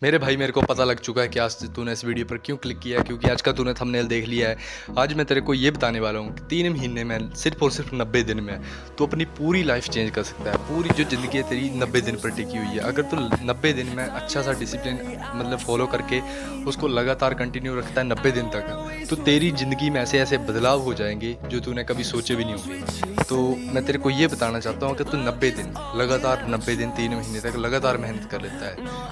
मेरे भाई मेरे को पता लग चुका है कि आज तूने इस वीडियो पर क्यों क्लिक किया है, क्योंकि आज का तूने थंबनेल देख लिया है। आज मैं तेरे को ये बताने वाला हूँ कि 3 महीने में सिर्फ और सिर्फ 90 दिन में तू अपनी पूरी लाइफ चेंज कर सकता है। पूरी जो ज़िंदगी है तेरी 90 दिन पर टिकी हुई है। अगर तू 90 दिन में अच्छा सा डिसिप्लिन फॉलो करके उसको लगातार कंटिन्यू रखता है 90 दिन तक, तो तेरी ज़िंदगी में ऐसे ऐसे बदलाव हो जाएंगे जो तूने कभी सोचे भी नहीं होंगे। तो मैं तेरे को ये बताना चाहता हूँ कि तू 90 दिन लगातार 90 दिन 3 महीने तक लगातार मेहनत कर लेता है।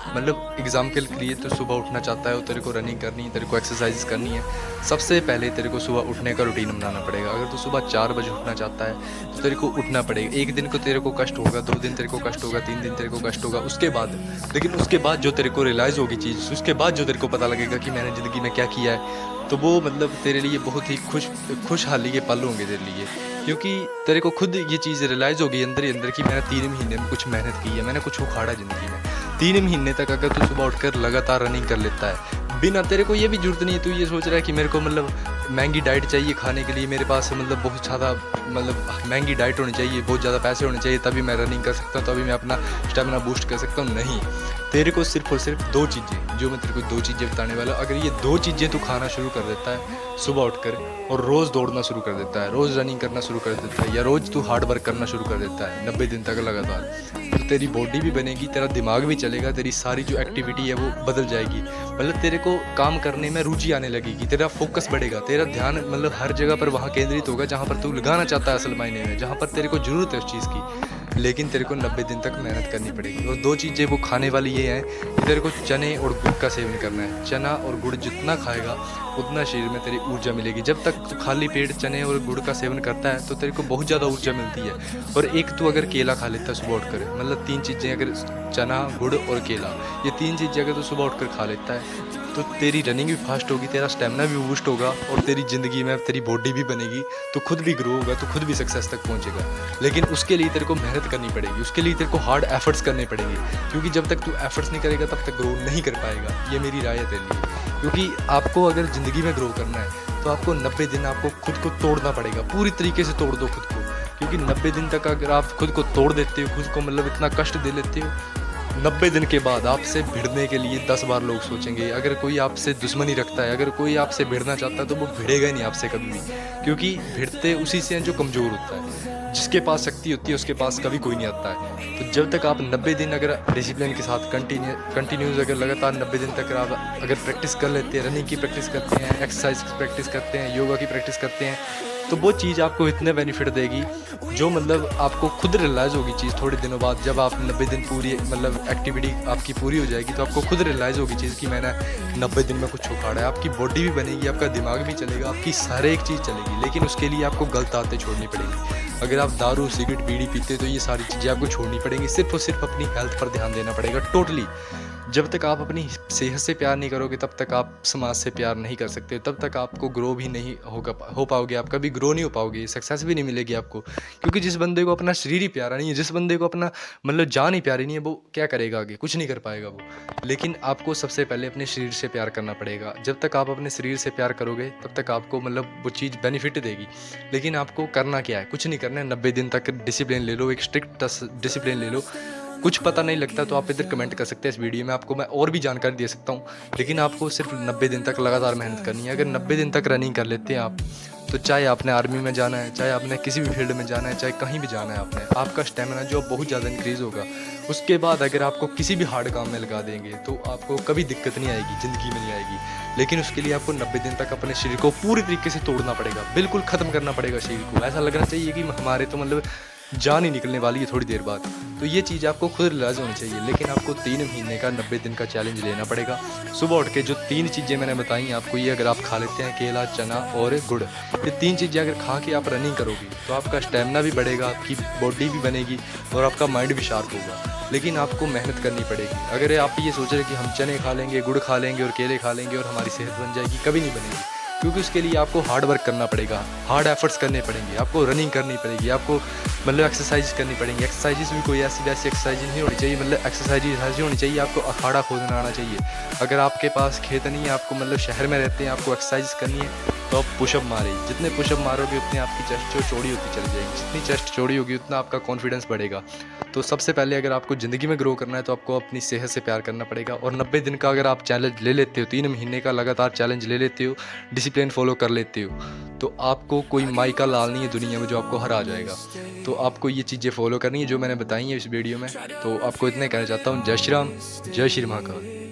एग्जाम्पल के लिए तो सुबह उठना चाहता है, तेरे को रनिंग करनी है, तेरे को एक्सरसाइज करनी है। सबसे पहले तेरे को सुबह उठने का रूटीन बनाना पड़ेगा। अगर तू सुबह 4 बजे उठना चाहता है तो तेरे को उठना पड़ेगा। एक दिन को तेरे को कष्ट होगा, 2 दिन तेरे को कष्ट होगा, 3 दिन तेरे को कष्ट होगा, उसके बाद जो तेरे को रियलाइज़ होगी चीज़, उसके बाद जो तेरे को पता लगेगा कि मैंने ज़िंदगी में क्या किया है, तो वो तेरे लिए बहुत ही खुशहाली के पल होंगे तेरे लिए। क्योंकि तेरे को खुद ये चीज़ रियलाइज़ होगी अंदर ही अंदर कि मैंने 3 महीने में कुछ मेहनत की है, मैंने कुछ उखाड़ा ज़िंदगी में। 3 महीने तक अगर तू सुबह उठकर लगातार रनिंग कर लेता है, बिना तेरे को ये भी ज़रूरत नहीं है तू ये सोच रहा है कि मेरे को महंगी डाइट चाहिए खाने के लिए, मेरे पास बहुत ज़्यादा महंगी डाइट होनी चाहिए, बहुत ज़्यादा पैसे होने चाहिए, तभी मैं रनिंग कर सकता हूँ, तभी मैं अपना स्टेमिना बूस्ट कर सकता हूँ। नहीं, तेरे को सिर्फ और सिर्फ 2 चीज़ें, जो मैं तेरे को 2 चीज़ें बताने वाला हूँ, अगर ये 2 चीज़ें तू खाना शुरू कर देता है सुबह उठकर, और रोज़ दौड़ना शुरू कर देता है, रोज़ रनिंग करना शुरू कर देता है, या रोज़ तू हार्ड वर्क करना शुरू कर देता है 90 दिन तक लगातार, तो तेरी बॉडी भी बनेगी, तेरा दिमाग भी चलेगा, तेरी सारी जो एक्टिविटी है वो बदल जाएगी। तेरे को काम करने में रुचि आने लगेगी, तेरा फोकस बढ़ेगा, तेरा ध्यान हर जगह पर वहाँ केंद्रित होगा जहाँ पर तू लगाना चाहता है असल मायने में, जहाँ पर तेरे को ज़रूरत है उस चीज़ की। लेकिन तेरे को 90 दिन तक मेहनत करनी पड़ेगी। और 2 चीज़ें वो खाने वाली ये हैं कि तेरे को चने और गुड़ का सेवन करना है। चना और गुड़ जितना खाएगा उतना शरीर में तेरी ऊर्जा मिलेगी। जब तक तू खाली पेट चने और गुड़ का सेवन करता है तो तेरे को बहुत ज़्यादा ऊर्जा मिलती है। और एक तू अगर केला खा लेता है सुबह उठकर, 3 चीज़ें, अगर चना, गुड़ और केला, ये 3 चीज़ें अगर तू सुबह उठकर खा लेता है तो तेरी रनिंग भी फास्ट होगी, तेरा स्टेमिना भी बूस्ट होगा, और तेरी ज़िंदगी में तेरी बॉडी भी बनेगी, तो खुद भी ग्रो होगा, तो खुद भी सक्सेस तक पहुंचेगा। लेकिन उसके लिए तेरे को मेहनत करनी पड़ेगी, उसके लिए तेरे को हार्ड एफर्ट्स करने पड़ेंगे, क्योंकि जब तक तू एफर्ट्स नहीं करेगा तब तक ग्रो नहीं कर पाएगा। ये मेरी राय है तेरे लिए। क्योंकि आपको अगर ज़िंदगी में ग्रो करना है तो आपको 90 दिन आपको खुद को तोड़ना पड़ेगा, पूरी तरीके से तोड़ दो खुद को। क्योंकि 90 दिन तक अगर आप खुद को तोड़ देते हो, खुद को इतना कष्ट दे लेते हो, 90 दिन के बाद आपसे भिड़ने के लिए 10 बार लोग सोचेंगे। अगर कोई आपसे दुश्मनी रखता है, अगर कोई आपसे भिड़ना चाहता है, तो वो भिड़ेगा ही नहीं आपसे कभी भी। क्योंकि भिड़ते उसी से हैं जो कमज़ोर होता है। जिसके पास शक्ति होती है उसके पास कभी कोई नहीं आता है। तो जब तक आप 90 दिन अगर डिसिप्लिन के साथ कंटिन्यूस अगर लगातार 90 दिन तक आप अगर प्रैक्टिस कर लेते हैं, रनिंग की प्रैक्टिस करते हैं, एक्सरसाइज की प्रैक्टिस करते हैं, योगा की प्रैक्टिस करते हैं, तो वो चीज़ आपको इतने बेनिफिट देगी जो आपको खुद रियलाइज़ होगी चीज़ थोड़े दिनों बाद। जब आप 90 दिन पूरी एक्टिविटी आपकी पूरी हो जाएगी तो आपको खुद रियलाइज़ होगी चीज़ कि मैंने 90 दिन में कुछ उखाड़ा है। आपकी बॉडी भी बनेगी, आपका दिमाग भी चलेगा, आपकी हर एक चीज़ चलेगी। लेकिन उसके लिए आपको गलत आदतें छोड़नी पड़ेगी। अगर आप दारू, सिगरेट, बीड़ी पीते तो ये सारी चीज़ें आपको छोड़नी पड़ेंगी। सिर्फ और सिर्फ अपनी हेल्थ पर ध्यान देना पड़ेगा टोटली। जब तक आप अपनी सेहत से प्यार नहीं करोगे तब तक आप समाज से प्यार नहीं कर सकते, तब तक आपको ग्रो भी नहीं हो पाओगे, आप कभी ग्रो नहीं हो पाओगे, सक्सेस भी नहीं मिलेगी आपको। क्योंकि जिस बंदे को अपना शरीर ही प्यारा नहीं है, जिस बंदे को अपना जान ही प्यारी नहीं है, वो क्या करेगा आगे? कुछ नहीं कर पाएगा वो। लेकिन आपको सबसे पहले अपने शरीर से प्यार करना पड़ेगा। जब तक आप अपने शरीर से प्यार करोगे तब तक आपको वो चीज़ बेनिफिट देगी। लेकिन आपको करना क्या है? कुछ नहीं करना है। 90 दिन तक डिसिप्लिन ले लो, एक स्ट्रिक्ट डिसिप्लिन ले लो। कुछ पता नहीं लगता तो आप इधर कमेंट कर सकते हैं इस वीडियो में, आपको मैं और भी जानकारी दे सकता हूँ। लेकिन आपको सिर्फ 90 दिन तक लगातार मेहनत करनी है। अगर 90 दिन तक रनिंग कर लेते हैं आप, तो चाहे आपने आर्मी में जाना है, चाहे आपने किसी भी फील्ड में जाना है, चाहे कहीं भी जाना है, आपका स्टेमिना जो बहुत ज़्यादा इंक्रीज़ होगा। उसके बाद अगर आपको किसी भी हार्ड काम में लगा देंगे तो आपको कभी दिक्कत नहीं आएगी, ज़िंदगी में नहीं आएगी। लेकिन उसके लिए आपको 90 दिन तक अपने शरीर को पूरी तरीके से तोड़ना पड़ेगा, बिल्कुल ख़त्म करना पड़ेगा शरीर को। ऐसा लगना चाहिए कि हमारे तो जान ही निकलने वाली है थोड़ी देर बाद। तो ये चीज़ आपको खुद रियलाइज़ होनी चाहिए। लेकिन आपको 3 महीने का 90 दिन का चैलेंज लेना पड़ेगा। सुबह उठ के जो 3 चीज़ें मैंने बताई आपको, ये अगर आप खा लेते हैं, केला, चना और गुड़, ये 3 चीज़ें अगर खा के आप रनिंग करोगे तो आपका स्टेमिना भी बढ़ेगा, आपकी बॉडी भी बनेगी और आपका माइंड भी शार्प होगा। लेकिन आपको मेहनत करनी पड़ेगी। अगर आप ये सोच रहे कि हम चने खा लेंगे, गुड़ खा लेंगे और केले खा लेंगे और हमारी सेहत बन जाएगी, कभी नहीं बनेगी। क्योंकि उसके लिए आपको हार्ड वर्क करना पड़ेगा, हार्ड एफर्ट्स करने पड़ेंगे, आपको रनिंग करनी पड़ेगी, आपको एक्सरसाइज करनी पड़ेंगी। एक्सरसाइजेस भी कोई ऐसी वैसी एक्सरसाइज नहीं होनी चाहिए, एक्सरसाइजेज ऐसी होनी चाहिए, आपको अखाड़ा खोदना आना चाहिए। अगर आपके पास खेत नहीं है, आपको शहर में रहते हैं, आपको एक्सरसाइज करनी है तो आप पुशअप मारें, जितने पुशअप मारोगे उतनी आपकी चेस्ट जो चौड़ी होती चली जाएगी, जितनी चेस्ट चौड़ी होगी उतना आपका कॉन्फिडेंस बढ़ेगा। तो सबसे पहले अगर आपको ज़िंदगी में ग्रो करना है तो आपको अपनी सेहत से प्यार करना पड़ेगा। और 90 दिन का अगर आप चैलेंज ले लेते हो, 3 महीने का लगातार चैलेंज ले लेते हो, डिसिप्लिन फॉलो कर लेते हो, तो आपको कोई माइका लाल नहीं है दुनिया में जो आपको हरा जाएगा। तो आपको ये चीज़ें फॉलो करनी है जो मैंने बताई हैं इस वीडियो में। तो आपको इतने कहना चाहता हूँ, जय श्री राम, जय श्री महाकाल।